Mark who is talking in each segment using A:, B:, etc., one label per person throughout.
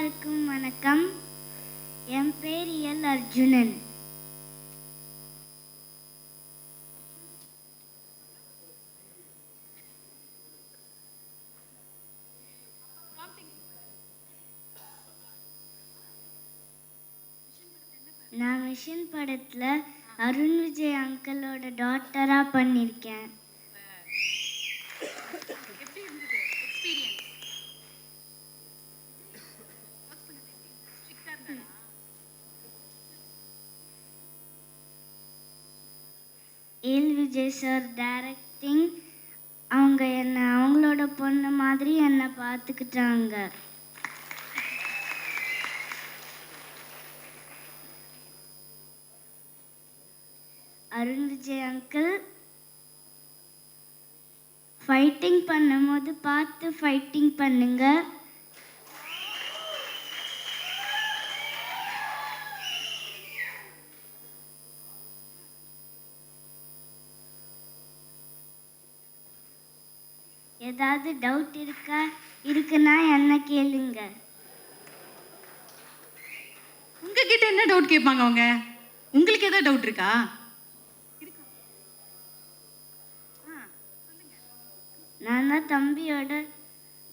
A: எல்லாருக்கும் வணக்கம். என் பேர் எல் அர்ஜுனன். நான் மிஷன் படத்தில் அருண் விஜய் அங்கிளோட டாட்டராக பண்ணியிருக்கேன். எல் விஜய் சார் டைரக்டிங், அவங்க என்னை அவங்களோட பொண்ணு மாதிரி என்னை பார்த்துக்கிட்டாங்க. அருண் விஜய் அங்கிள் ஃபைட்டிங் பண்ணும்போது பார்த்து ஃபைட்டிங் பண்ணுங்க. ஏதாவது டவுட் இருக்குன்னா என்ன கேளுங்க.
B: உங்ககிட்ட என்ன டவுட் கேட்பாங்க அவங்க? உங்களுக்கு ஏதாவது டவுட் இருக்கா?
A: நான் தான் தம்பியோட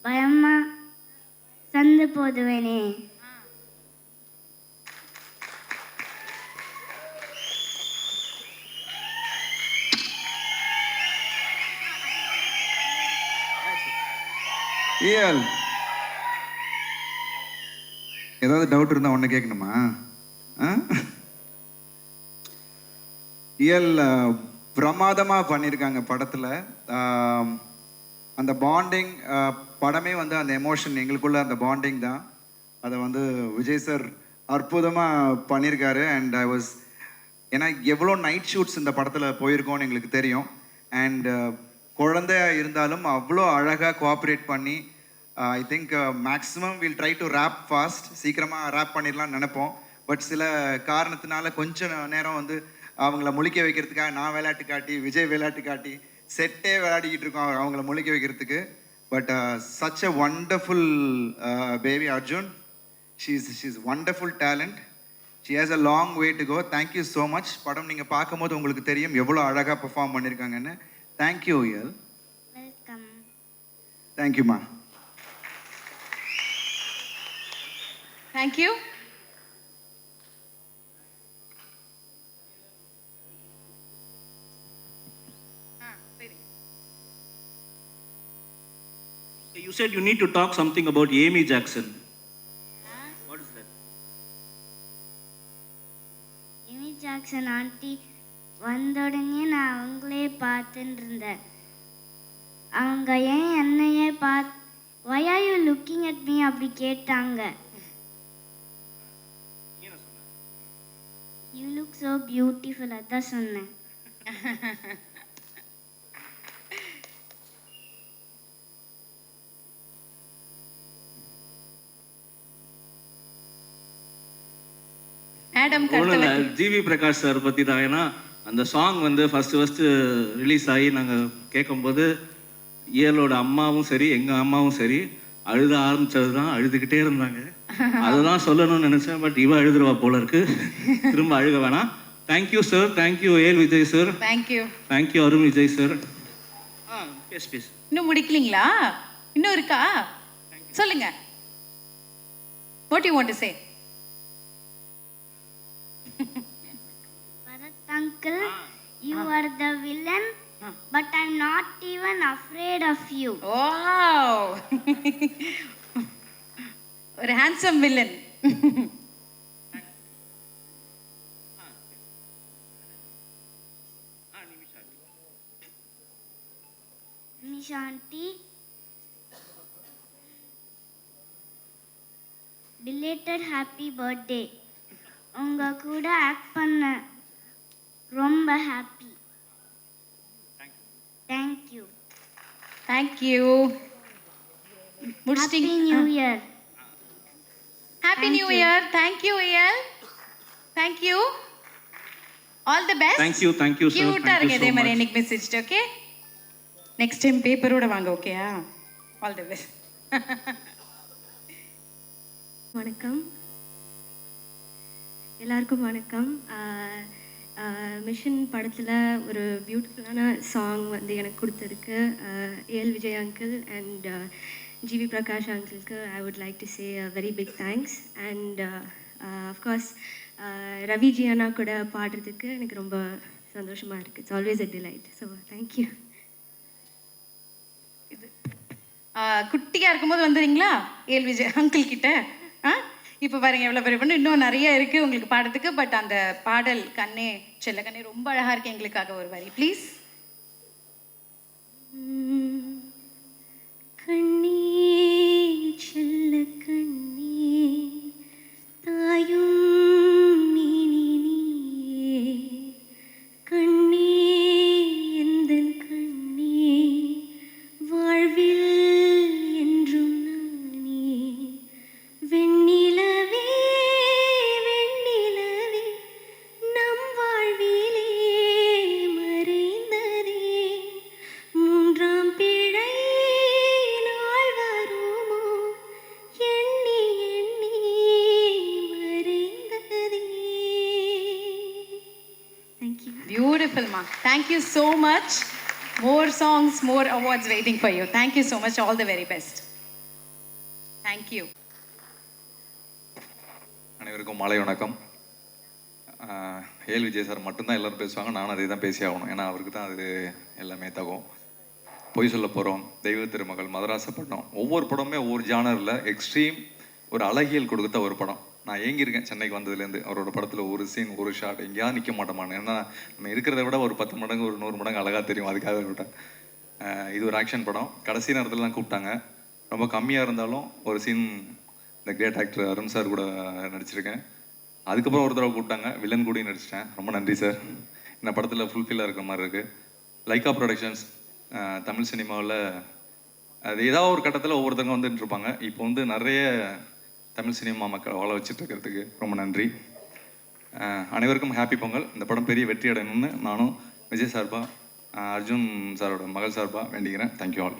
A: பயமா சண்டை போடுவேனே.
C: ஏதாவது டவுட் இருந்தா ஒன்னு கேட்கணுமா? இயல் பிரமாதமா பண்ணியிருக்காங்க படத்துல. அந்த பாண்டிங் படமே வந்து அந்த எமோஷன், எங்களுக்குள்ள அந்த பாண்டிங் தான். அதை வந்து விஜய் சார் அற்புதமாக பண்ணியிருக்காரு. அண்ட் ஐ வாஸ், ஏன்னா எவ்வளோ நைட் ஷூட்ஸ் இந்த படத்தில் போயிருக்கோன்னு எங்களுக்கு தெரியும். அண்ட் குழந்தையா இருந்தாலும் அவ்வளோ அழகாக கோஆப்ரேட் பண்ணி, I think maximum will try to wrap fast, சீக்கிரமாக ரேப் பண்ணிடலாம்னு நினைப்போம். பட் சில காரணத்தினால கொஞ்சம் நேரம் வந்து அவங்கள முழிக்க வைக்கிறதுக்காக நான் விளையாட்டு காட்டி, விஜய் விளையாட்டு காட்டி, செட்டே விளையாடிக்கிட்டு இருக்கோம் அவங்கள முழிக்க வைக்கிறதுக்கு. But such a wonderful baby Arjun. She's wonderful talent. She has a long way to go. Thank you so much. படம் நீங்கள் பார்க்கும்போது உங்களுக்கு தெரியும் எவ்வளோ அழகாக பெர்ஃபார்ம் பண்ணியிருக்காங்கன்னு. தேங்க்யூ யல்.
A: வெல்கம்.
C: தேங்க்யூம்மா.
B: Thank you.
D: You said you need to talk something about Amy Jackson. What is that?
A: Amy Jackson aunty வந்த உடனே நான் அவங்களே பார்த்துட்டு இருந்தேன். அவங்க ஏன் என்னையே why are you looking at me அப்படி கேட்டாங்க. You look so beautiful அதான் சொன்னேன்.
D: ஜிவி பிரகாஷ் சார் பற்றி தான். ஏன்னா அந்த சாங் வந்து ஃபஸ்ட்டு ரிலீஸ் ஆகி நாங்கள் கேட்கும்போது இயலோட அம்மாவும் சரி எங்கள் அம்மாவும் சரி அழுத ஆரம்பித்தது தான், அழுதுகிட்டே இருந்தாங்க. அதுதான் சொல்லணும்னு நினச்சேன். பட் இவ அழுதுருவா போல இருக்கு, திரும்ப அழுக வேணாம். Thank you sir. Thank you A L Vijay sir.
B: Thank you.
D: Thank you Arun Vijay sir. பேஸ்
B: இன்னும் முடிக்கலீங்களா? இன்னும் இருக்கா? சொல்லுங்க. What do you want to say?
A: Bharat uncle, you are the villain, but I'm not even afraid of you.
B: Wow. ஒரு handsome villain.
A: Nishanthi, belated happy birthday. உங்க கூட act பண்ண ரொம்ப happy. Thank you.
B: Thank you.
A: Happy new year.
B: Happy new year. Thank you all. Thank you. All the best.
D: Thank you. Thank you sir.
B: கியூட்டா இருங்க இதே மாதிரி எனக்கு மெசேஜ். ஓகே, நெக்ஸ்ட் டைம் பேப்பரோட வாங்க. ஓகேயா? All the best.
E: வணக்கம், எல்லாருக்கும் வணக்கம். மிஷன் படத்தில் ஒரு பியூட்டிஃபுல்லான சாங் வந்து எனக்கு கொடுத்ததுக்கு AL Vijay uncle and GV Prakash அங்கிளுக்கு I would like to say a very big thanks. And of course Raviji அண்ணா கூட பாடுறதுக்கு எனக்கு ரொம்ப சந்தோஷமாக இருக்குது. It's always a delight. So thank you.
B: குட்டியாக இருக்கும்போது வந்துடுறீங்களா ஏஎல் விஜய் அங்கிள் கிட்ட? இப்போ பாருங்க எவ்வளோ பெரிய பொண்ணு, இன்னும் நிறைய இருக்குது உங்களுக்கு பாடுறதுக்கு. பட் அந்த பாடல் கண்ணே செல்ல கண்ணே ரொம்ப அழகாக இருக்கு. எங்களுக்காக ஒரு வரி ப்ளீஸ்.
E: கண்ணே செல்ல கண்ணே தாயும் நீனே கண்ணே எந்தன் கண்ணே வாழ்வில் என்றும் நானே வெண்ணிலவே வெண்ணிலவே நம் வாழ்விலே மறைந்ததே மூன்றாம் பிழை நாள் வருமோ எண்ணி எண்ணி மறைந்ததே. தேங்க்யூ.
B: பியூட்டிஃபுல்மா, thank you so much. More songs, more awards waiting for you. Thank you so much. All the very best. Thank you.
F: அனைவருக்கும் மாலை வணக்கம். ஏஎல் விஜய் சார் மட்டும்தான் எல்லோரும் பேசுவாங்க, நானும் அதே தான் பேசி ஆகணும். ஏன்னா அவருக்கு தான் அது எல்லாமே தகும். பொய் சொல்ல போகிறோம், தெய்வ திருமகள், மதராசப்பட்டினம், ஒவ்வொரு படமே ஒவ்வொரு ஜானரில் எக்ஸ்ட்ரீம் ஒரு அழகியல் கொடுத்த ஒரு படம். நான் ஏங்கியிருக்கேன் சென்னைக்கு வந்ததுலேருந்து. அவரோட படத்தில் ஒரு சீன், ஒரு ஷாட் எங்கேயாவது நிற்க மாட்டோமான்னு. ஏன்னா நம்ம இருக்கிறத விட ஒரு 10 மடங்கு ஒரு 100 மடங்கு அழகாக தெரியும். அதுக்காக விட்டேன். இது ஒரு ஆக்ஷன் படம். கடைசி நேரத்துலலாம் கூப்பிட்டாங்க. ரொம்ப கம்மியாக இருந்தாலும் ஒரு சீன் இந்த கிரேட் ஆக்டர் அருண் சார் கூட நடிச்சிருக்கேன். அதுக்கப்புறம் ஒரு தடவை கூப்பிட்டாங்க, வில்லன் கூடயும் நடிச்சிட்டேன். ரொம்ப நன்றி சார். இந்த படத்தில் ஃபுல்ஃபில்லாக இருக்கிற மாதிரி இருக்குது. லைக்கா ப்ரொடக்ஷன்ஸ் தமிழ் சினிமாவில் அது ஏதாவது ஒரு கட்டத்தில் ஒவ்வொருத்தவங்க வந்துட்டு இருப்பாங்க. இப்போ வந்து நிறைய தமிழ் சினிமா மக்கள் வாழ வச்சுட்டு இருக்கிறதுக்கு ரொம்ப நன்றி. அனைவருக்கும் ஹாப்பி பொங்கல். இந்த படம் பெரிய வெற்றி அடையணும்னு நானும் விஜய் சார்பா, அர்ஜுன் சாரோட மகள் சார்பா வேண்டிக்கிறேன். Thank you all.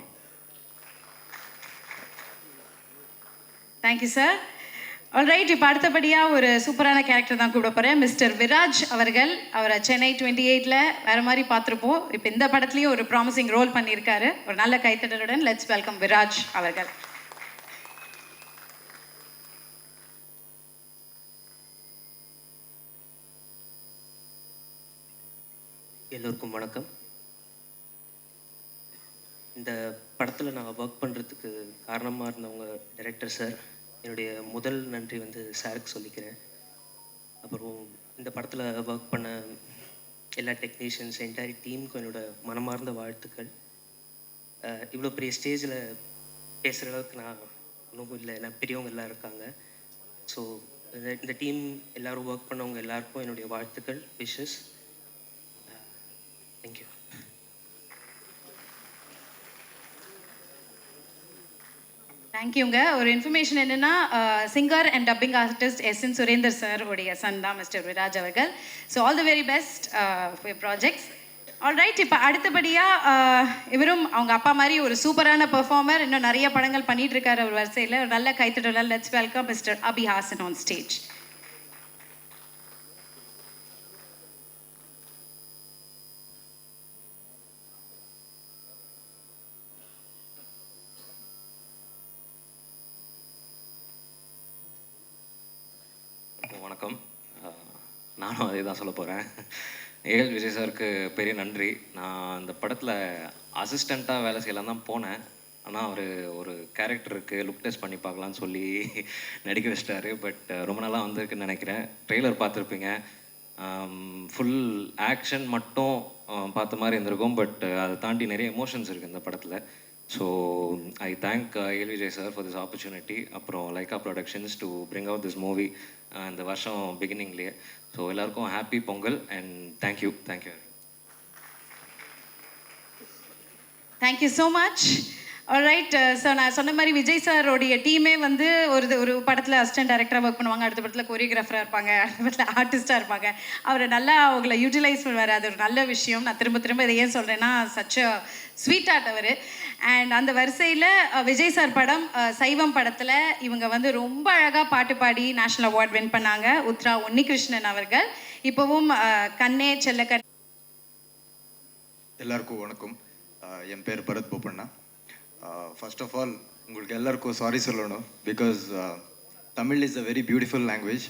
B: Thank you sir. Alright, இப்போ அடுத்தபடியாக ஒரு சூப்பரான கேரக்டர் தான் கூப்பிட போகிறேன். மிஸ்டர் விராஜ் அவர்கள். அவரை சென்னை 28ல் வேறு மாதிரி பார்த்துருப்போம். இப்போ இந்த படத்துலேயும் ஒரு ப்ராமிசிங் ரோல் பண்ணியிருக்காரு. ஒரு நல்ல கைத்தட்டலுடன் லெட்ஸ் வெல்கம் விராஜ் அவர்கள்.
G: எல்லோருக்கும் வணக்கம். இந்த படத்தில் நான் ஒர்க் பண்ணுறதுக்கு காரணமாக இருந்தவங்க டைரக்டர் சார், என்னுடைய முதல் நன்றி வந்து சாருக்கு சொல்லிக்கிறேன். அப்புறம் இந்த படத்தில் ஒர்க் பண்ண எல்லா டெக்னீஷியன்ஸ், என்டையர் டீமுக்கும் என்னோட மனமார்ந்த வாழ்த்துக்கள். இவ்வளோ பெரிய ஸ்டேஜில் பேசுகிற அளவுக்கு நான் ஒன்றும் இல்லை, ஏன்னா பெரியவங்க எல்லாம் இருக்காங்க. ஸோ இந்த டீம் எல்லோரும் ஒர்க் பண்ணவங்க எல்லாருக்கும் என்னுடைய வாழ்த்துக்கள், விஷஸ். தேங்க்யூ.
B: தேங்க்யூங்க. ஒரு இன்ஃபர்மேஷன் என்னென்னா, singer and dubbing artist SN Surender sir உடைய சன் தான் மிஸ்டர் விராஜ் அவர்கள். So all the very best for projects. Alright, இப்போ அடுத்தபடியாக இவரும் அவங்க அப்பா மாதிரி ஒரு சூப்பரான பெர்ஃபார்மர், இன்னும் நிறைய படங்கள் பண்ணிட்டு இருக்காரு ஒரு வரிசையில். ஒரு நல்ல கைத்தட்டல். Let's welcome mister Abi Hassan on stage.
H: வணக்கம். நானும் அதே தான் சொல்ல போகிறேன். ஏஎல் விஜய் சாருக்கு பெரிய நன்றி. நான் இந்த படத்தில் அசிஸ்டண்ட்டாக வேலை செய்யலாம் தான் போனேன். ஆனால் அவர் ஒரு கேரக்டருக்கு லுக் டெஸ்ட் பண்ணி பார்க்கலான்னு சொல்லி நடிக்க வச்சிட்டாரு. பட் ரொம்ப நாளாக வந்திருக்குன்னு நினைக்கிறேன். ட்ரெய்லர் பார்த்துருப்பீங்க. ஃபுல் ஆக்ஷன் மட்டும் பார்த்த மாதிரி இருந்திருக்கும். பட் அதை தாண்டி நிறைய எமோஷன்ஸ் இருக்குது இந்த படத்தில். So I thank AL Vijay sir for this opportunity. அப்புறம் Lyca productions to bring out this movie இந்த வருஷம் பிகினிங்லேயே. ஸோ எல்லாருக்கும் happy Pongal and thank you. Thank you.
B: Thank you so much. Alright, so நான் சொன்ன மாதிரி விஜய் சாரோடைய டீமே வந்து ஒரு படத்தில் அசிஸ்டன்ட் டைரக்டராக ஒர்க் பண்ணுவாங்க, அடுத்த படத்தில் கொரியோகிராஃபராக இருப்பாங்க, அடுத்த படத்தில் ஆர்டிஸ்ட்டாக இருப்பாங்க. அவரை நல்லா அவங்கள யூட்டிலைஸ் பண்ணுவார். அது ஒரு நல்ல விஷயம். நான் திரும்ப திரும்ப இதை ஏன் சொல்கிறேன்னா, சச் அ ஸ்வீட் ஆர்ட் அவர். அண்ட் அந்த வரிசையில் விஜய் சார் படம் சைவம் படத்தில் இவங்க வந்து ரொம்ப அழகாக பாட்டு பாடி நேஷ்னல் அவார்ட் வின் பண்ணாங்க. உத்ரா உன்னிகிருஷ்ணன் அவர்கள். இப்போவும் கண்ணே செல்லக்கண்.
I: எல்லாருக்கும் வணக்கம். என் பேர் Bharath Bopanna. First of all உங்களுக்கு எல்லாருக்கும் சாரி சொல்லணும். Because Tamil is a very beautiful language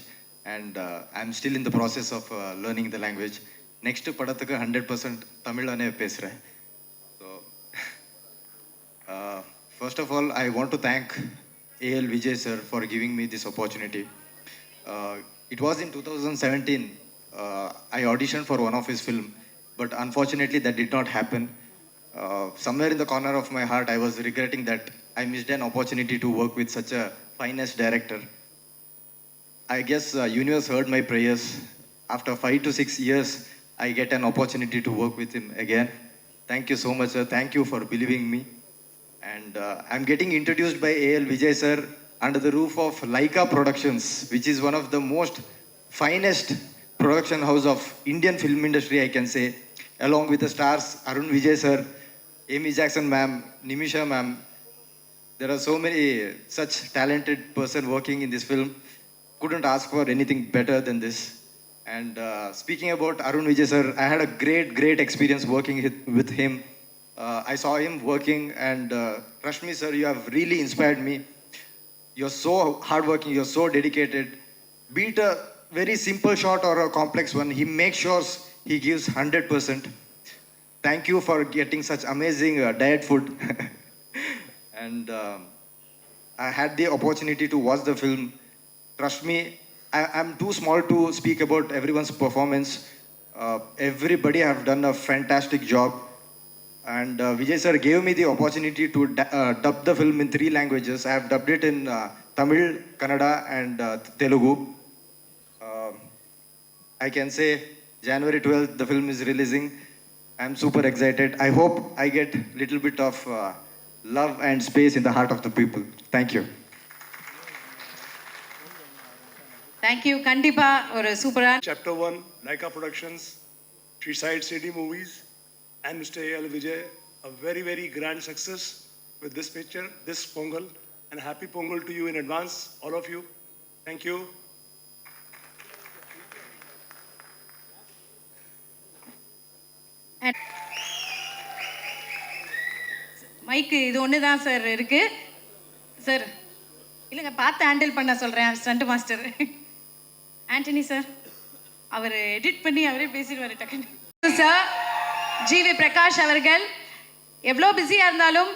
I: and I am still in the process of learning the language. Next படத்துக்கு 100% தமிழானே பேசுகிறேன். So first of all I want to thank A.L. Vijay sir for giving me this opportunity. It was in 2017 I auditioned for one of his film, but unfortunately that did not happen. Somewhere in the corner of my heart I was regretting that I missed an opportunity to work with such a finest director. I guess universe heard my prayers. After 5 to 6 years I get an opportunity to work with him again. Thank you so much sir. Thank you for believing me. And I'm getting introduced by A.L. Vijay sir under the roof of Laika Productions, which is one of the most finest production house of Indian film industry, I can say, along with the stars Arun Vijay sir, Amy Jackson ma'am, Nimisha ma'am. There are so many such talented person working in this film. Couldn't ask for anything better than this. And speaking about Arun Vijay sir, I had a great experience working with him. I saw him working and Rashmi sir, you have really inspired me. You're so hardworking, you're so dedicated. Be it a very simple shot or a complex one, he makes sure he gives 100%. Thank you for getting such amazing diet food. And I had the opportunity to watch the film. Trust me, I'm too small to speak about everyone's performance. Everybody have done a fantastic job. And Vijay sir gave me the opportunity to dub the film in 3 languages. I have dubbed it in Tamil, Kannada and Telugu. I can say January 12th the film is releasing. I'm super excited. I hope I get little bit of love and space in the heart of the people. Thank you.
B: Thank you. கண்டிப்பா ஒரு சூப்பரான
J: Chapter 1, Laika Productions, Treeside City Movies, and Mr. A.L. Vijay, a very grand success with this picture, this Pongal, and happy Pongal to you in advance, all of you. Thank you.
B: மைக்கு இது ஒன்று தான் sir இருக்கு. Sir இல்லைங்க, பார்த்து handle பண்ண சொல்கிறேன் stunt master Antony sir. அவர் edit பண்ணி அவரே பேசிடுவார் டக்குன்னு. சார் ஜிவி பிரகாஷ் அவர்கள் எவ்வளோ பிஸியாக இருந்தாலும்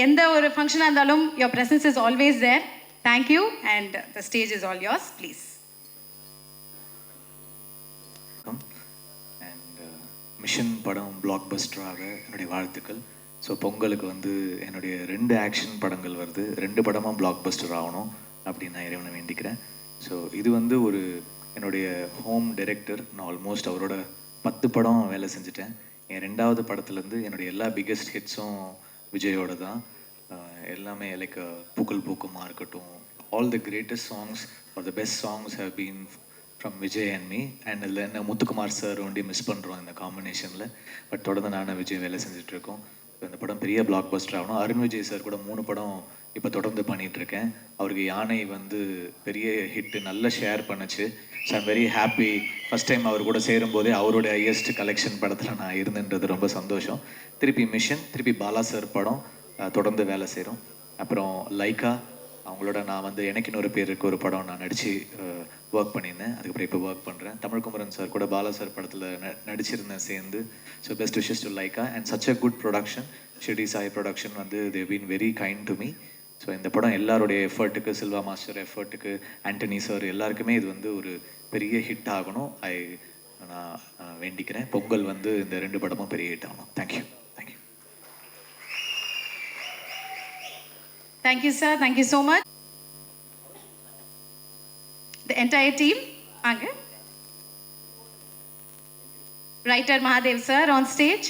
B: எந்த ஒரு ஃபங்க்ஷனாக இருந்தாலும் your presence is always there. Thank you and the stage is all yours please.
K: And mission படம் பிளாக் பஸ்டராக என்னுடைய வாழ்த்துக்கள். ஸோ பொங்கலுக்கு வந்து என்னுடைய 2 ஆக்ஷன் படங்கள் வருது. 2 படமாக பிளாக் பஸ்டர் ஆகணும் அப்படின்னு நான் இறைவனை வேண்டிக்கிறேன். ஸோ இது வந்து ஒரு என்னுடைய ஹோம் டைரக்டர். நான் ஆல்மோஸ்ட் அவரோட 10 படம் வேலை செஞ்சுட்டேன். என் 2வது படத்துலேருந்து என்னுடைய எல்லா பிக்கெஸ்ட் ஹிட்ஸும் விஜயோட தான். எல்லாமே லைக் பூக்கள் பூக்குமா இருக்கட்டும், all the greatest songs are the best songs have been from Vijay and me. And இதில் என்ன முத்துக்குமார் சார் ஒண்டி மிஸ் பண்ணுறோம் இந்த காம்பினேஷனில். பட் தொடர்ந்து நானும் விஜய் வேலை செஞ்சிட்ருக்கோம். இந்த படம் பெரிய பிளாக் பஸ்டர் ஆகணும். அருண் விஜய் சார் கூட 3 படம் இப்போ தொடர்ந்து பண்ணிகிட்ருக்கேன். அவருக்கு யானை வந்து பெரிய ஹிட்டு, நல்ல ஷேர் பண்ணுச்சு. So I'm very happy. First time அவர் கூட சேரும்போதே அவருடைய ஹையஸ்ட் கலெக்ஷன் படத்தில் நான் இருந்துன்றது ரொம்ப சந்தோஷம். திருப்பி மிஷன், திருப்பி பாலா சார் படம் தொடர்ந்து வேலை செய்கிறோம். அப்புறம் லைக்கா அவங்களோட நான் வந்து எனக்கு இன்னொரு பேருக்கு ஒரு படம் நான் நடித்து ஒர்க் பண்ணியிருந்தேன். அதுக்கப்புறம் இப்போ ஒர்க் பண்ணுறேன். தமிழ் குமரன் சார் கூட பாலா சார் படத்தில் நடிச்சிருந்தேன் சேர்ந்து. So best wishes to Lyca and such a good production. Shirdi Sai production வந்து they been very kind to me. So இந்த படம் எல்லாருடைய எஃபர்ட்டுக்கு, சில்வா மாஸ்டர் எஃபர்ட்டுக்கு, ஆண்டனி சார் எல்லாருக்குமே இது வந்து ஒரு பெரிய ஹிட் ஆகணும். நான் வேண்டிக்கிறேன். பொங்கல் வந்து இந்த 2 படமும் பெரிய ஹிட் ஆகணும். Thank you.
B: Thank you, sir. Thank you so much. The entire team, Anga. Writer Mahadev sir on stage.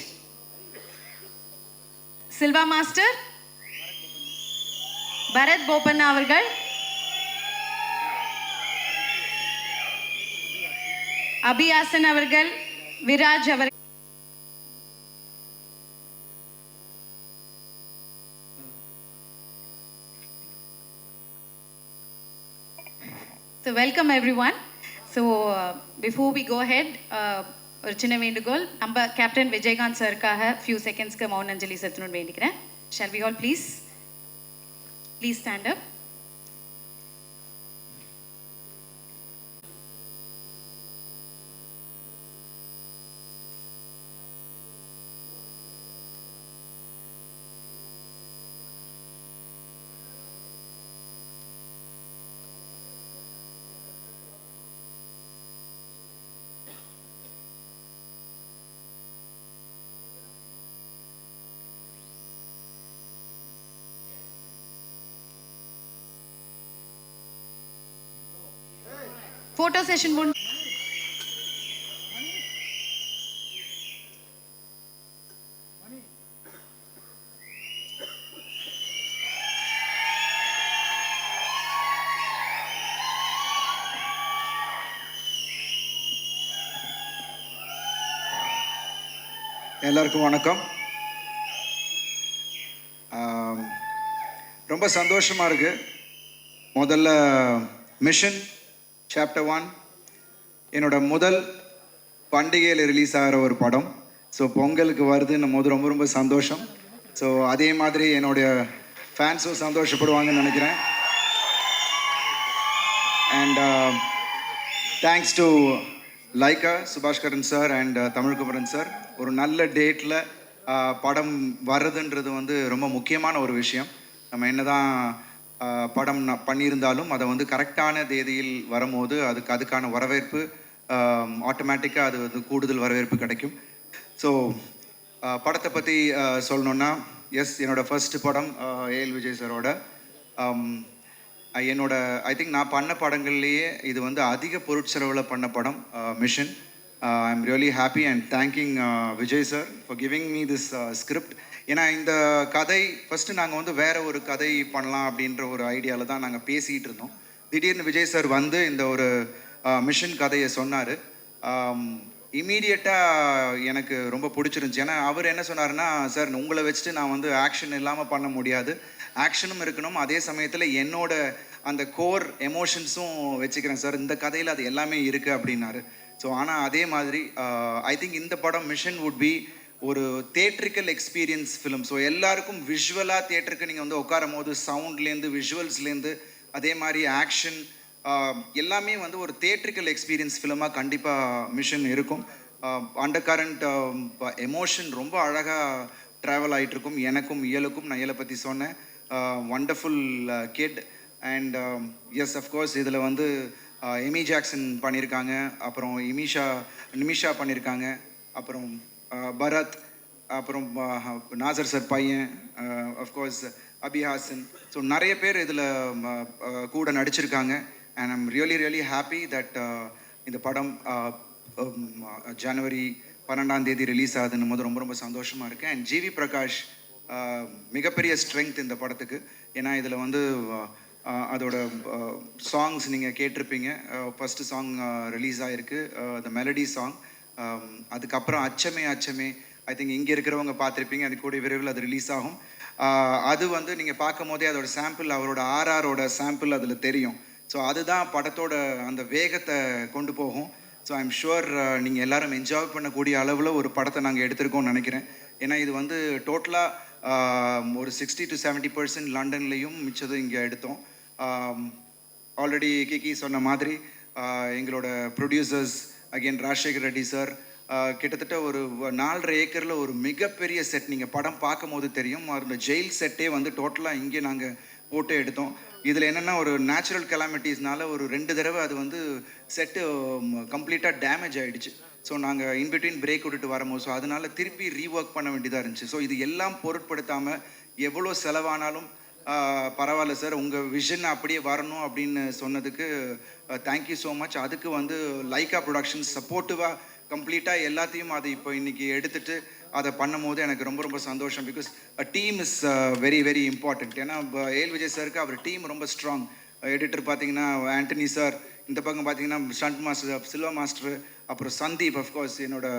B: Silva Master. Bharat Bopanna avargal. Abhiyasan avargal. Viraj avargal. So welcome everyone. So before we go ahead, ஒரு சின்ன வேண்டுகோள், நம்ம captain Vijayakanth சாருக்காக few secondsக்கு மௌன அஞ்சலி செலுத்தணும்னு வேண்டிக்கிறேன். Shall we all please stand up. Photo session one.
C: எல்லாருக்கும் வணக்கம். ரொம்ப சந்தோஷமாக இருக்குது. முதல்ல மிஷன் சாப்டர் 1 என்னோட முதல் பண்டிகையில் ரிலீஸ் ஆகிற ஒரு படம். ஸோ பொங்கலுக்கு வருதுன்னும் போது ரொம்ப ரொம்ப சந்தோஷம். ஸோ அதே மாதிரி என்னுடைய ஃபேன்ஸும் சந்தோஷப்படுவாங்கன்னு நினைக்கிறேன். And thanks to Lyca Subaskaran sir and Tamilkumaran sir. ஒரு நல்ல டேட்டில் படம் வர்றதுன்றது வந்து ரொம்ப முக்கியமான ஒரு விஷயம். நம்ம என்னதான் படம் பண்ணியிருந்தாலும் அதை வந்து கரெக்டான தேதியில் வரும்போது அதுக்கான வரவேற்பு ஆட்டோமேட்டிக்காக அது வந்து கூடுதல் வரவேற்பு கிடைக்கும். ஸோ படத்தை பற்றி சொல்லணுன்னா, என்னோடய ஃபர்ஸ்ட் படம் ஏஎல் விஜய் சாரோட. ஐ திங்க் நான் பண்ண படங்கள்லேயே இது வந்து அதிக பொருட்செலவில் பண்ண படம் mission. I am really happy and thanking Vijay sir for giving me this script. ஏன்னா இந்த கதை ஃபஸ்ட்டு நாங்கள் வந்து வேறு ஒரு கதை பண்ணலாம் அப்படின்ற ஒரு ஐடியாவில் தான் நாங்கள் பேசிகிட்டு இருந்தோம். திடீர்னு விஜய் சார் வந்து இந்த ஒரு மிஷன் கதையை சொன்னார். இமீடியட்டாக எனக்கு ரொம்ப பிடிச்சிருந்துச்சி. ஏன்னா அவர் என்ன சொன்னார்னா, சார் உங்களை வச்சுட்டு நான் வந்து ஆக்ஷன் இல்லாமல் பண்ண முடியாது, ஆக்ஷனும் இருக்கணும், அதே சமயத்தில் என்னோட அந்த கோர் எமோஷன்ஸும் வச்சுக்கிறேன் சார், இந்த கதையில் அது எல்லாமே இருக்குது அப்படின்னாரு. ஸோ ஆனால் அதே மாதிரி ஐ திங்க் இந்த படம் மிஷன் வுட் பி ஒரு தேட்ரிக்கல் எக்ஸ்பீரியன்ஸ் ஃபிலிம். ஸோ எல்லாருக்கும் விஷுவலாக தேட்டருக்கு நீங்கள் வந்து உட்காரும் போது சவுண்ட்லேருந்து விஷுவல்ஸ்லேருந்து அதே மாதிரி ஆக்ஷன் எல்லாமே வந்து ஒரு தேட்ரிக்கல் எக்ஸ்பீரியன்ஸ் ஃபிலிமாக கண்டிப்பாக மிஷன் இருக்கும். அண்டர் கரண்ட் எமோஷன் ரொம்ப அழகாக ட்ராவல் ஆகிட்டுருக்கும். எனக்கும் இயலுக்கும், நான் இயலை பற்றி சொன்னேன், wonderful kid. And yes of course இதில் வந்து எமி ஜாக்சன் பண்ணியிருக்காங்க, அப்புறம் நிமிஷா பண்ணியிருக்காங்க, அப்புறம் பரத், அப்புறம் நாசர் சார் பையன், அஃப்கோர்ஸ் அபிஹாசன். ஸோ நிறைய பேர் இதில் கூட நடிச்சிருக்காங்க. And I'm really happy that இந்த படம் ஜனவரி 12 ரிலீஸ் ஆகுதுன்னும் போது ரொம்ப ரொம்ப சந்தோஷமாக இருக்குது. அண்ட் ஜிவி பிரகாஷ் மிகப்பெரிய ஸ்ட்ரென்த் இந்த படத்துக்கு. ஏன்னா இதில் வந்து அதோட சாங்ஸ் நீங்கள் கேட்டிருப்பீங்க. ஃபஸ்ட்டு சாங் ரிலீஸ் ஆகிருக்கு, த மெலடி சாங். அதுக்கப்புறம் அச்சமே ஐ திங்க் இங்கே இருக்கிறவங்க பார்த்துருப்பீங்க, அது கூடிய விரைவில் அது ரிலீஸ் ஆகும். அது வந்து நீங்கள் பார்க்கும் போதே அதோட சாம்பிள், அவரோட ஆர்ஆரோட சாம்பிள் அதில் தெரியும். ஸோ அதுதான் படத்தோட அந்த வேகத்தை கொண்டு போகும். ஸோ ஐ எம் ஷுவர் நீங்கள் எல்லோரும் என்ஜாய் பண்ணக்கூடிய அளவில் ஒரு படத்தை நாங்கள் எடுத்திருக்கோம்னு நினைக்கிறேன். ஏன்னா இது வந்து டோட்டலாக ஒரு 60 to 70% லண்டன்லேயும் மிச்சதும் இங்கே எடுத்தோம். ஆல்ரெடி கிகி சொன்ன மாதிரி எங்களோட producers again Rajasekhar Reddy sir கிட்டத்தட்ட ஒரு 4.5 ஏக்கரில் ஒரு மிகப்பெரிய செட், நீங்கள் படம் பார்க்கும் போது தெரியும், அந்த ஜெயில் செட்டே வந்து டோட்டலாக இங்கே நாங்கள் போட்டு எடுத்தோம். இதில் என்னென்னா ஒரு நேச்சுரல் கெலாமிட்டிஸ்னால ஒரு 2 தடவை அது வந்து செட்டு கம்ப்ளீட்டாக டேமேஜ் ஆகிடுச்சு. ஸோ நாங்கள் இன்பிட்வீன் பிரேக் விட்டுட்டு வரும்போது ஸோ அதனால் திருப்பி ரீஒர்க் பண்ண வேண்டியதாக இருந்துச்சு. ஸோ இது எல்லாம் பொருட்படுத்தாமல் எவ்வளோ செலவானாலும் பரவாயில்ல சார், உங்கள் விஷன் அப்படியே வரணும் அப்படின்னு சொன்னதுக்கு தேங்க்யூ ஸோ மச். அதுக்கு வந்து லைக்கா ப்ரொடக்ஷன்ஸ் சப்போர்ட்டிவாக கம்ப்ளீட்டாக எல்லாத்தையும் அது இப்போ இன்றைக்கி எடுத்துகிட்டு அதை பண்ணும் போது எனக்கு ரொம்ப ரொம்ப சந்தோஷம். Because team is very important. ஏன்னா ஏஎல் விஜய் சாருக்கு அவர் டீம் ரொம்ப ஸ்ட்ராங். எடிட்டர் பார்த்தீங்கன்னா ஆண்டனி சார், இந்த பக்கம் பார்த்தீங்கன்னா ஸ்டண்ட் மாஸ்டர் சில்வா மாஸ்டர், அப்புறம் சந்தீப், அஃப்கோர்ஸ் என்னோட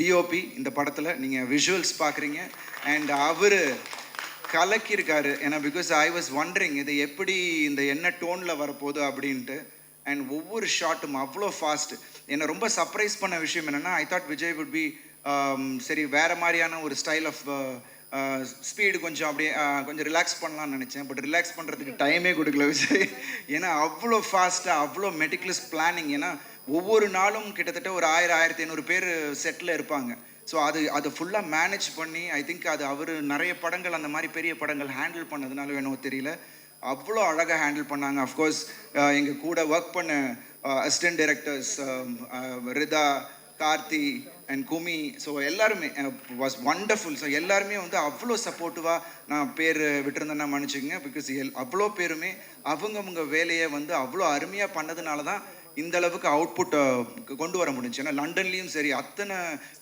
C: டிஓபி. இந்த படத்தில் நீங்கள் விஷுவல்ஸ் பார்க்குறீங்க அண்ட் அவர் கலக்கியிருக்காரு. ஏன்னா பிகாஸ் ஐ வாஸ் வண்டரிங் இது எப்படி இந்த என்ன டோனில் வரப்போகுது அப்படின்ட்டு. அண்ட் ஒவ்வொரு ஷாட்டும் அவ்வளோ ஃபாஸ்ட். என்னை ரொம்ப சர்ப்ரைஸ் பண்ண விஷயம் என்னென்னா, I thought Vijay would be சரி வேறு மாதிரியான ஒரு ஸ்டைல் ஆஃப் ஸ்பீடு கொஞ்சம் அப்படியே கொஞ்சம் ரிலாக்ஸ் பண்ணலாம்னு நினச்சேன். பட் ரிலாக்ஸ் பண்ணுறதுக்கு டைமே கொடுக்கல விஜய். ஏன்னா அவ்வளோ ஃபாஸ்ட்டாக அவ்வளோ மெட்டிகுலஸ் பிளானிங். ஏன்னா ஒவ்வொரு நாளும் கிட்டத்தட்ட ஒரு 1000-1500 பேர் செட்டில் இருப்பாங்க. ஸோ அது ஃபுல்லாக மேனேஜ் பண்ணி, ஐ திங்க் அது அவர் நிறைய படங்கள் அந்த மாதிரி பெரிய படங்கள் ஹேண்டில் பண்ணதுனால வேணும் தெரியல, அவ்வளோ அழகாக ஹேண்டில் பண்ணாங்க. அஃப்கோர்ஸ் எங்கள் கூட ஒர்க் பண்ண assistant directors Ritha, Karthi and Kumi, so எல்லாருமே வாஸ் வண்டர்ஃபுல். ஸோ எல்லாருமே வந்து அவ்வளோ சப்போர்ட்டிவாக, நான் பேர் விட்டுருந்தேன்னா மன்னிச்சுக்கங்க, பிகாஸ் அவ்வளோ பேருமே அவங்கவுங்க வேலையை வந்து அவ்வளோ அருமையாக பண்ணதுனால தான் இந்த அளவுக்கு அவுட்புட்டை கொண்டு வர முடிஞ்சு. ஏன்னா லண்டன்லேயும் சரி அத்தனை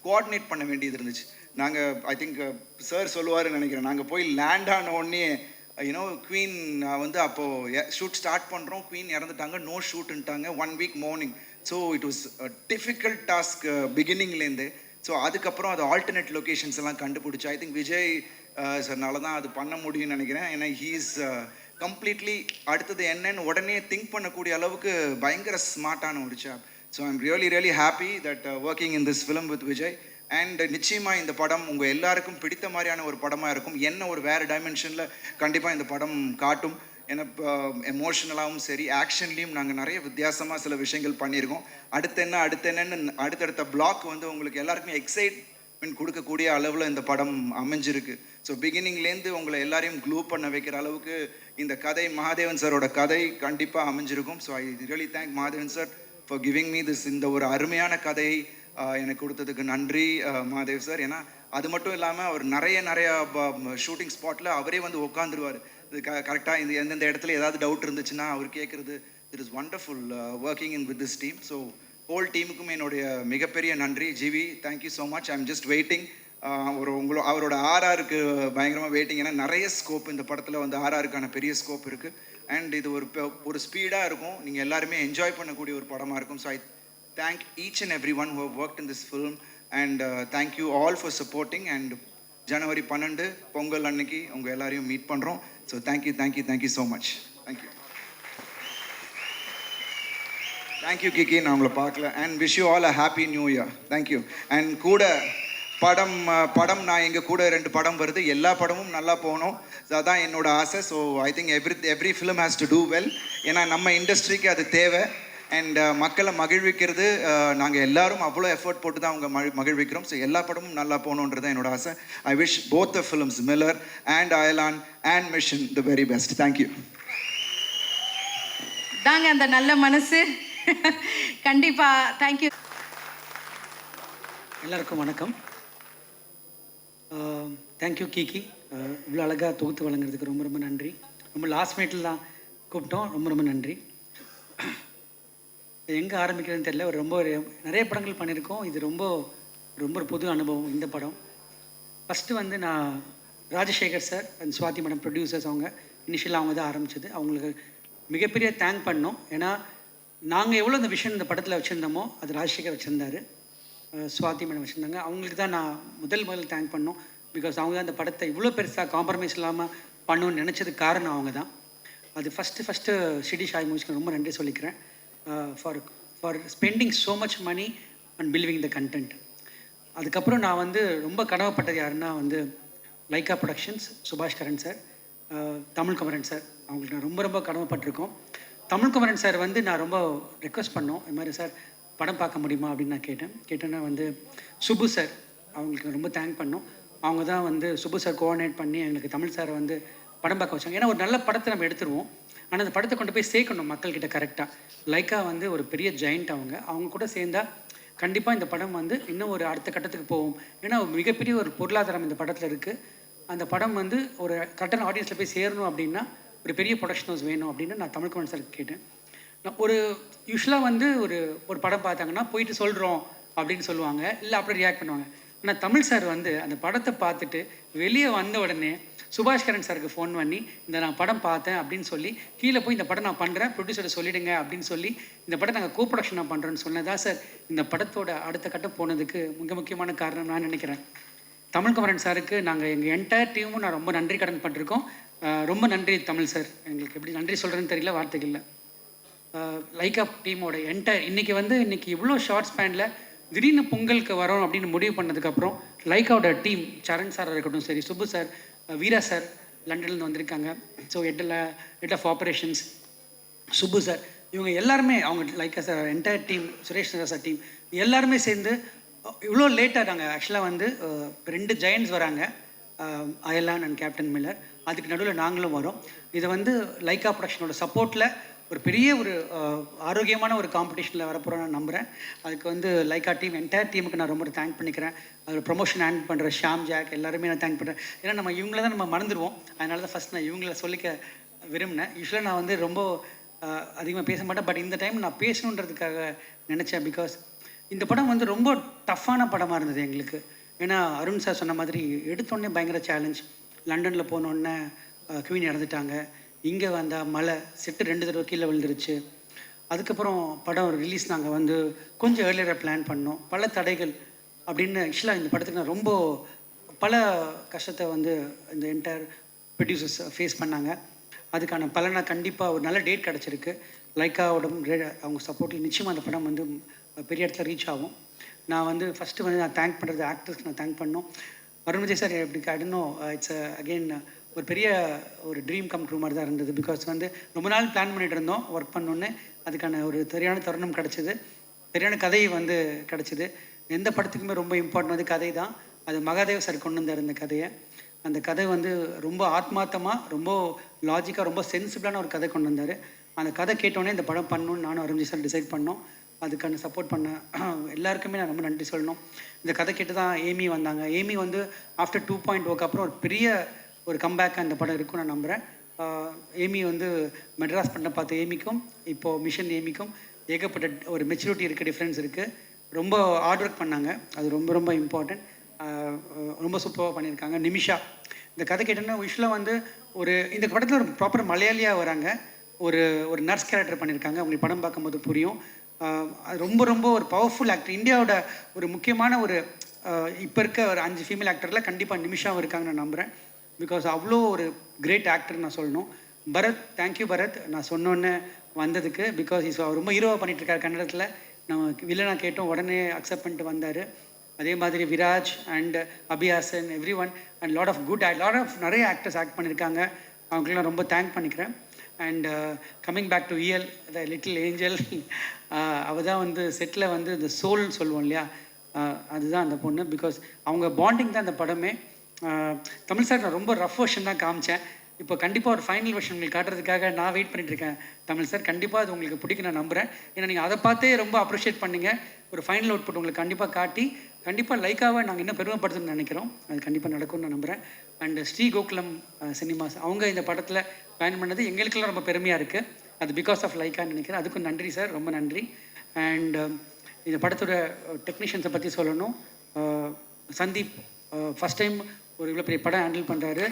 C: கோஆர்டினேட் பண்ண வேண்டியது இருந்துச்சு. நாங்கள் ஐ திங்க் சார் சொல்லுவாருன்னு நினைக்கிறேன், நாங்கள் போய் லேண்ட் ஆன உடனே யூனோ குவீன் வந்து அப்போது ஷூட் ஸ்டார்ட் பண்ணுறோம், குவீன் இறந்துட்டாங்க, நோ ஷூட்டுன்ட்டாங்க 1 week morning. So it was difficult task பிகினிங்லேருந்து. ஸோ அதுக்கப்புறம் அது ஆல்டர்னேட் லொக்கேஷன்ஸ் எல்லாம் கண்டுபிடிச்சி, ஐ திங்க் விஜய் சார்னால தான் அது பண்ண முடியும்னு நினைக்கிறேன். ஏன்னா ஹீஸ் கம்ப்ளீட்லி அடுத்தது என்னன்னு உடனே திங்க் பண்ணக்கூடிய அளவுக்கு பயங்கர ஸ்மார்ட்டான ஒரு சாப். So I'm really happy that working in this film with Vijay. And நிச்சயமாக இந்த படம் உங்கள் எல்லாருக்கும் பிடித்த மாதிரியான ஒரு படமாக இருக்கும். என்ன ஒரு வேறு டைமென்ஷனில் கண்டிப்பாக இந்த படம் காட்டும். ஏன்னா எமோஷனலாகவும் சரி ஆக்ஷன்லேயும் நாங்கள் நிறைய வித்தியாசமாக சில விஷயங்கள் பண்ணியிருக்கோம். அடுத்தென்னு அடுத்தடுத்த பிளாக் வந்து உங்களுக்கு எல்லாருக்குமே எக்ஸைட்மெண்ட் கொடுக்கக்கூடிய அளவில் இந்த படம் அமைஞ்சிருக்கு. ஸோ பிகினிங்லேருந்து உங்களை எல்லாரையும் க்ளூ பண்ண வைக்கிற அளவுக்கு இந்த கதை மகாதேவன் சாரோட கதை கண்டிப்பாக அமைஞ்சிருக்கும். So I really thank Mahadevan sir for giving me this. இந்த ஒரு அருமையான கதையை எனக்கு கொடுத்ததுக்கு நன்றி மகாதேவ் சார். ஏன்னா அது மட்டும் இல்லாமல் அவர் நிறைய ஷூட்டிங் ஸ்பாட்டில் அவரே வந்து உட்காந்துருவார். இது கரெக்டாக இந்த எந்தெந்த இடத்துல ஏதாவது டவுட் இருந்துச்சுன்னா அவர் கேட்குறது. It is wonderful working in with this team. So whole டீமுக்கும் என்னுடைய மிகப்பெரிய நன்றி. GV, thank you so much. I am just waiting. அவரோட ஆர்ஆருக்கு பயங்கரமாக வெயிட்டிங். ஏன்னா நிறைய ஸ்கோப் இந்த படத்தில் வந்து ஆர்ஆருக்கான பெரிய ஸ்கோப் இருக்குது. அண்ட் இது ஒரு ஸ்பீடாக இருக்கும், நீங்கள் எல்லாருமே என்ஜாய் பண்ணக்கூடிய ஒரு படமாக இருக்கும். So I thank each and everyone who have worked in this film, and thank you all for supporting. And January 12 Pongal அன்னைக்கு உங்கள் எல்லாரையும் மீட் பண்ணுறோம். So thank you so much. Thank you Kiki, நான் உங்களை பார்க்கல. And wish you all a happy new year. Thank you. And கூட படம் நான் எங்கள் கூட 2 படம் வருது, எல்லா படமும் நல்லா போகணும், அதுதான் என்னோட ஆசை. So I think every film has to do well. ஏன்னா நம்ம இண்டஸ்ட்ரிக்கு அது தேவை. அண்ட் மக்களை மகிழ்விக்கிறது நாங்கள் எல்லாரும் அவ்வளோ எஃபர்ட் போட்டு தான் அவங்க மகிழ்விக்கிறோம். ஸோ எல்லா படமும் நல்லா போகணுன்றது தான் என்னோட ஆசை. I wish both the films Miller and Ayalaan and mission the very best. Thank you.
B: தாங்க அந்த நல்ல மனசு. கண்டிப்பாக தேங்க்யூ.
L: எல்லாருக்கும் வணக்கம். தேங்க்யூ கிக்கி, இவ்வளோ அழகாக தொகுத்து வழங்குறதுக்கு ரொம்ப நன்றி. ரொம்ப லாஸ்ட் மினிட்ல தான் கூப்பிட்டோம், ரொம்ப நன்றி. எங்கே ஆரம்பிக்கிறதுன்னு தெரியல. நிறைய படங்கள் பண்ணியிருக்கோம். இது ரொம்ப ஒரு புது அனுபவம் இந்த படம். ஃபஸ்ட்டு வந்து நான் Rajasekhar sir and Swathi madam producers, அவங்க இனிஷியலாக அவங்க தான் ஆரம்பித்தது. அவங்களுக்கு மிகப்பெரிய தேங்க் பண்ணோம். ஏன்னா நாங்கள் எவ்வளோ இந்த விஷயம் இந்த படத்தில் வச்சுருந்தோமோ அது ராஜசேகர் வச்சுருந்தாரு, சுவாதி மேடம் வச்சுருந்தாங்க. அவங்களுக்கு தான் நான் முதல் தேங்க் பண்ணோம். பிகாஸ் அவங்க தான் அந்த படத்தை இவ்வளோ பெருசாக காம்ப்ரமைஸ் இல்லாமல் பண்ணணும்னு நினச்சதுக்கு காரணம் அவங்க தான். அது ஃபஸ்ட்டு ஷிடி ஷாய் மூவிஸ்க்கு ரொம்ப நன்றி சொல்லிக்கிறேன். For spending so much money and believing the content. அதுக்கப்புறம் நான் வந்து ரொம்ப கனவுப்பட்டது யாருன்னா வந்து லைக்கா ப்ரொடக்ஷன்ஸ், சுபாஷ் கரன் சார், தமிழ் குமரன் சார். அவங்களுக்கு நான் ரொம்ப கனவுப்பட்டிருக்கோம். தமிழ் குமரன் சார் வந்து நான் ரொம்ப ரெக்வஸ்ட் பண்ணோம், இது மாதிரி சார் படம் பார்க்க முடியுமா அப்படின்னு நான் கேட்டேன்னா வந்து சுபு சார், அவங்களுக்கு ரொம்ப தேங்க் பண்ணோம். அவங்க தான் வந்து சுபு சார் கோஆர்டினேட் பண்ணி எங்களுக்கு தமிழ் சாரை வந்து படம் பார்க்க வச்சாங்க. ஏன்னா ஒரு நல்ல படத்தை நம்ம எடுத்துருவோம், ஆனால் அந்த படத்தை கொண்டு போய் சேர்க்கணும் மக்கள்கிட்ட கரெக்டாக. லைக்கா வந்து ஒரு பெரிய ஜெயிண்ட், அவங்க கூட சேர்ந்தால் கண்டிப்பாக இந்த படம் வந்து இன்னும் ஒரு அடுத்த கட்டத்துக்கு போகும். ஏன்னா மிகப்பெரிய ஒரு பொருளாதாரம் இந்த படத்தில் இருக்குது. அந்த படம் வந்து ஒரு கரெக்டான ஆடியன்ஸில் போய் சேரணும் அப்படின்னா ஒரு பெரிய ப்ரொடக்ஷன் ஹவுஸ் வேணும் அப்படின்னு நான் தமிழ் குமரன் சார் கேட்டேன். ஒரு யூஸ்வலாக வந்து ஒரு படம் பார்த்தாங்கன்னா போயிட்டு சொல்கிறோம் அப்படின்னு சொல்லுவாங்க, இல்லை அப்படி ரியாக்ட் பண்ணுவாங்க. ஆனால் தமிழ் சார் வந்து அந்த படத்தை பார்த்துட்டு வெளியே வந்த உடனே சுபாஷ் கரன் சாருக்கு ஃபோன் பண்ணி நான் படம் பார்த்தேன் அப்படின்னு சொல்லி, கீழே போய் இந்த படம் நான் பண்ணுறேன், ப்ரொடியூசரை சொல்லிவிடுங்க அப்படின்னு சொல்லி இந்த படம் நாங்கள் கோ ப்ரொடக்ஷன் நான் பண்ணுறேன்னு சொன்னதான் சார் இந்த படத்தோட அடுத்த கட்டம் போனதுக்கு மிக முக்கியமான காரணம் நான் நினைக்கிறேன். தமிழ் குமரன் சாருக்கு நாங்கள் எங்கள் என்டையர் டீமும் நான் ரொம்ப நன்றி கடன் பண்ணிருக்கோம். ரொம்ப நன்றி தமிழ் சார். எங்களுக்கு எப்படி நன்றி சொல்கிறேன்னு தெரியல, வார்த்தைகள் இல்லை. லைக்கா டீமோட இன்றைக்கி இன்றைக்கி இவ்வளோ ஷார்ட் ஸ்பேனில் திடீர்னு பொங்கலுக்கு வரோம் அப்படின்னு முடிவு பண்ணதுக்கப்புறம் லைக்காவோட டீம் சரண் சாராக இருக்கட்டும் சரி, சுப்பு சார், வீரா சார் லண்டன்லேருந்து வந்திருக்காங்க. So head of operations Subbu sir, இவங்க எல்லாருமே அவங்க Lyca sir entire team, Suresh sir team எல்லாருமே சேர்ந்து இவ்வளோ லேட்டாக நாங்கள் ஆக்சுவலாக 2 ஜெயண்ட்ஸ் வராங்க, அயலான் அண்ட் கேப்டன் மில்லர். அதுக்கு நடுவில் நாங்களும் வரோம். இதை லைக்கா ப்ரொடக்ஷனோட சப்போர்ட்டில் ஒரு பெரிய ஒரு ஆரோக்கியமான ஒரு காம்படிஷனில் வரப்போகிறோம் நான் நம்புகிறேன். அதுக்கு லைக்கா டீம் என்டையர் டீமுக்கு நான் ரொம்ப தேங்க் பண்ணிக்கிறேன். அது ப்ரொமோஷன் ஹேண்ட் பண்ணுற ஷாம் ஜாக் எல்லாருமே நான் தேங்க் பண்ணுறேன். ஏன்னா நம்ம இவங்கள தான் நம்ம மறந்துடுவோம். அதனால தான் ஃபஸ்ட் நான் இவங்கள சொல்லிக்க விரும்பினேன். யூஸ்வலாக நான் ரொம்ப அதிகமாக பேச மாட்டேன், பட் இந்த டைம் நான் பேசணுன்றதுக்காக நினச்சேன். பிகாஸ் இந்த படம் ரொம்ப டஃப்பான படமாக இருந்தது எங்களுக்கு. ஏன்னா அருண் சார் சொன்ன மாதிரி எடுத்தோடனே பயங்கர சேலஞ்ச். லண்டனில் போனோடனே குவீன் இறந்துட்டாங்க, இங்கே வந்தால் மழை, செட்டு 2 தடவை கீழே விழுந்துருச்சு. அதுக்கப்புறம் படம் ரிலீஸ் நாங்கள் கொஞ்சம் ஏர்லியராக பிளான் பண்ணோம். பல தடைகள் அப்படின்னு ஆக்சுவலாக இந்த படத்துக்கு நான் ரொம்ப பல கஷ்டத்தை இந்த என்டையர் ப்ரொடியூசர்ஸ் ஃபேஸ் பண்ணாங்க. அதுக்கான பலனை கண்டிப்பாக ஒரு நல்ல டேட் கிடச்சிருக்கு. லைக்காவோட அவங்க சப்போர்ட்டில் நிச்சயமாக அந்த படம் பெரிய இடத்துல ரீச் ஆகும். நான் ஃபஸ்ட்டு நான் தேங்க் பண்ணுறது ஆக்டர்ஸ்க்கு நான் தேங்க் பண்ணோம். அருண் விஜய் சார் எப்படி காட்டணும், இட்ஸ் அகெயின் ஒரு பெரிய ஒரு ட்ரீம் கம் ட்ரூ மாதிரி தான் இருந்தது. பிகாஸ் ரொம்ப நாள் பிளான் பண்ணிகிட்டு இருந்தோம் ஒர்க் பண்ணோன்னே. அதுக்கான ஒரு சரியான தருணம் கிடச்சிது, சரியான கதை கிடச்சிது. எந்த படத்துக்குமே ரொம்ப இம்பார்ட்டன்ட் கதை தான். அது மகாதேவ் சார் கொண்டு வந்தார் இந்த கதையை. அந்த கதை ரொம்ப ஆத்மார்த்தமாக, ரொம்ப லாஜிக்காக, ரொம்ப சென்சிபிளான ஒரு கதை கொண்டு வந்தார். அந்த கதை கேட்டோன்னே இந்த படம் பண்ணணும்னு நானும் அருண் விஜய் சார் டிசைட் பண்ணோம். அதுக்கான சப்போர்ட் பண்ண எல்லாருக்குமே நான் ரொம்ப நன்றி சொல்லணும். இந்த கதை கேட்டு தான் ஏமி வந்தாங்க. ஏமி ஆஃப்டர் 2.0க்கு அப்புறம் ஒரு பெரிய ஒரு கம்பேக்காக இந்த படம் இருக்கும் நான் நம்புகிறேன். ஏமி மெட்ராஸ் பண்ண பார்த்த ஏமிக்கும் இப்போது மிஷன் ஏமிக்கும் ஏகப்பட்ட ஒரு மெச்சூரிட்டி இருக்குது, டிஃப்ரென்ஸ் இருக்குது. ரொம்ப ஹார்ட் ஒர்க் பண்ணாங்க, அது ரொம்ப ரொம்ப இம்பார்ட்டன்ட். ரொம்ப சூப்பராக பண்ணியிருக்காங்க. நிமிஷா இந்த கதை கேட்டோன்னா யூஸ்வலாக ஒரு இந்த படத்தில் ஒரு ப்ராப்பர் மலையாளியாக வராங்க. ஒரு நர்ஸ் கேரக்டர் பண்ணியிருக்காங்க. உங்களுக்கு படம் பார்க்கும்போது புரியும். அது ரொம்ப ரொம்ப ஒரு பவர்ஃபுல் ஆக்டர். இந்தியாவோட ஒரு முக்கியமான ஒரு இப்போ இருக்க ஒரு 5 ஃபீமேல் ஆக்டரில் கண்டிப்பாக நிமிஷாவும் இருக்காங்க நான் நம்புகிறேன். பிகாஸ் அவ்வளோ ஒரு கிரேட் ஆக்டர் நான் சொல்லணும். பரத், தேங்க்யூ பரத், நான் சொன்னோன்னே வந்ததுக்கு. பிகாஸ் அவர் ரொம்ப ஹீரோவாக பண்ணிகிட்ருக்காரு கன்னடத்தில். நம்ம வில்லனாக கேட்டோம், உடனே அக்செப்ட் பண்ணிட்டு வந்தார். அதே மாதிரி Viraj and Abhihasan, every one and lot of நிறைய ஆக்டர்ஸ் ஆக்ட் பண்ணியிருக்காங்க. அவங்களுக்குலாம் ரொம்ப தேங்க் பண்ணிக்கிறேன். அண்ட் கம்மிங் பேக் டு இயல், த லிட்டில் ஏஞ்சல், அவள் தான் செட்டில் இந்த சோல்னு சொல்லுவோம் இல்லையா, அதுதான் அந்த பொண்ணு. பிகாஸ் அவங்க பாண்டிங் தான் அந்த படமே. தமிழ் சார் நான் ரொம்ப ரஃப் வெர்ஷன் தான் காமிச்சேன். இப்போ கண்டிப்பாக ஒரு ஃபைனல் வெர்ஷன் உங்களுக்கு காட்டுறதுக்காக நான் வெயிட் பண்ணிட்டுருக்கேன். தமிழ் சார் கண்டிப்பாக அது உங்களுக்கு பிடிக்கும் நான் நம்புகிறேன். ஏன்னா நீங்கள் அதை பார்த்தே ரொம்ப அப்ரிஷியேட் பண்ணிங்க. ஒரு ஃபைனல் அவுட்புட் உங்களுக்கு கண்டிப்பாக காட்டி கண்டிப்பாக லைக்காக நாங்கள் இன்னும் பெருமைப்படுத்தணும்னு நினைக்கிறோம். அது கண்டிப்பாக நடக்கும்னு நான் நம்புகிறேன். அண்ட் ஸ்ரீ கோகுலம் சினிமாஸ் அவங்க இந்த படத்தில் பயன் பண்ணது எங்களுக்கெல்லாம் ரொம்ப பெருமையாக இருக்குது. அது பிகாஸ் ஆஃப் லைக்கான்னு நினைக்கிறேன். அதுக்கும் நன்றி சார், ரொம்ப நன்றி. அண்ட் இந்த படத்தோட டெக்னீஷியன்ஸை பற்றி சொல்லணும். சந்தீப் ஃபஸ்ட் டைம் ஒரு இவ்வளோ பெரிய படம் ஹேண்டில் பண்ணுறாரு.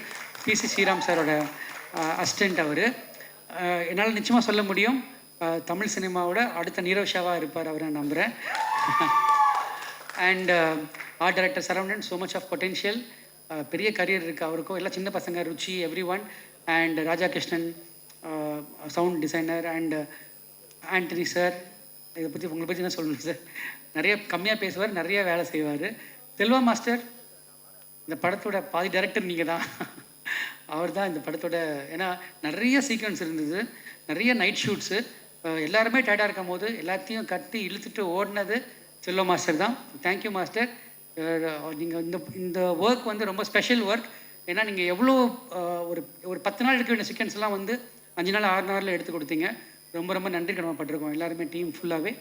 L: பிசி ஸ்ரீராம் சாரோட அசிஸ்டண்ட் அவர். என்னால் நிச்சயமாக சொல்ல முடியும், தமிழ் சினிமாவோட அடுத்த நீரவ் ஷாவாக இருப்பார் அவர், நான் நம்புகிறேன். And art director Saravanan, so much of potential, பெரிய கரியர் இருக்குது அவருக்கும். எல்லாம் சின்ன பசங்க, Ruchi, every one. And Raja Krishnan sound designer. And Antony sir, இதை பற்றி உங்களை பற்றி என்ன சொல்லணும் சார், நிறைய கம்மியாக பேசுவார், நிறைய வேலை செய்வார். செல்வா மாஸ்டர், இந்த படத்தோட பாதி டைரக்டர் நீங்கள் தான். அவர் தான் இந்த படத்தோட, ஏன்னா நிறைய சீக்வன்ஸ் இருந்தது, நிறைய நைட் ஷூட்ஸு, எல்லாருமே டயர்டாக இருக்கும் போது எல்லாத்தையும் கட்டி இழுத்துட்டு ஓடினது செல்வா மாஸ்டர் தான். Thank you master. நீங்கள் இந்த ஒர்க் ரொம்ப ஸ்பெஷல் ஒர்க். ஏன்னா நீங்கள் எவ்வளோ ஒரு 10 நாள் எடுக்க வேண்டிய சீக்வன்ஸ் எல்லாம் 5 நாள் 6 நாளில் எடுத்து கொடுத்தீங்க. ரொம்ப ரொம்ப நன்றி கடமைப்பட்டிருக்கோம் எல்லாருமே, டீம் ஃபுல்லாகவே.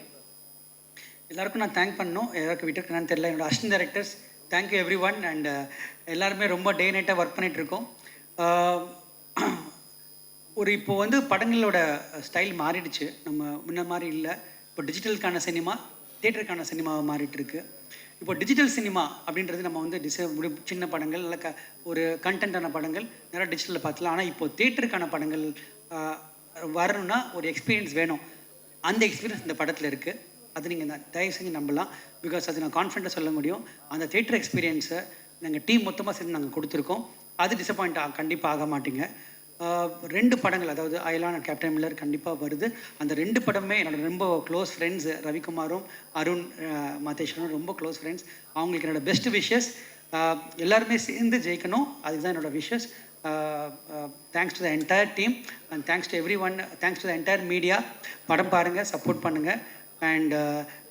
L: எல்லாருக்கும் நான் தேங்க் பண்ணணும், யாருக்கு விட்டுருக்கேன்னு தெரியல. என்னோடய assistant directors, thank you every one. And எல்லாருமே ரொம்ப டே நைட்டாக ஒர்க் பண்ணிகிட்ருக்கோம். இப்போ படங்களோட ஸ்டைல் மாறிடுச்சு, நம்ம முன்ன மாதிரி இல்லை. இப்போ டிஜிட்டலுக்கான சினிமா, தியேட்டருக்கான சினிமாவை மாறிட்டுருக்கு. இப்போ டிஜிட்டல் சினிமா அப்படின்றது நம்ம சின்ன படங்கள், இல்லை ஒரு கண்டென்ட்டான படங்கள் நிறையா டிஜிட்டலில் பார்த்துலாம். ஆனால் இப்போ தியேட்டருக்கான படங்கள் வரணும்னா ஒரு எக்ஸ்பீரியன்ஸ் வேணும். அந்த எக்ஸ்பீரியன்ஸ் இந்த படத்தில் இருக்குது. அது நீங்கள் தயவு செஞ்சு நம்பலாம். பிகாஸ் அது நான் கான்ஃபிடண்ட்டாக சொல்ல முடியும். அந்த தியேட்டர் எக்ஸ்பீரியன்ஸை நாங்கள் டீம் மொத்தமாக சேர்ந்து நாங்கள் கொடுத்துருக்கோம். அது டிசப்பாயிண்ட் கண்டிப்பாக ஆக மாட்டீங்க. 2 படங்கள், அதாவது அயலான் அண்ட் கேப்டன் மில்லர் கண்டிப்பாக வருது. அந்த 2 படமே என்னோட ரொம்ப க்ளோஸ் ஃப்ரெண்ட்ஸு, ரவிக்குமாரும் அருண் மாதேஸ்வரனும் ரொம்ப க்ளோஸ் ஃப்ரெண்ட்ஸ். அவங்களுக்கு என்னோட பெஸ்ட் விஷஸ். எல்லாருமே சேர்ந்து ஜெயிக்கணும், அதுதான் என்னோட wishes. Thanks to the entire team and thanks to everyone, thanks to the entire media. படம் பாருங்கள், சப்போர்ட் பண்ணுங்கள். And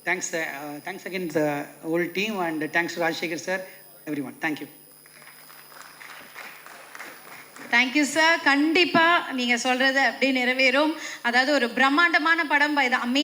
L: thanks again the whole team and thanks to Rajasekhar sir, everyone. Thank you.
B: Thank you sir. கண்டிப்பாக நீங்கள் சொல்கிறது அப்படியே நிறைவேறும். அதாவது ஒரு பிரம்மாண்டமான படம் பை த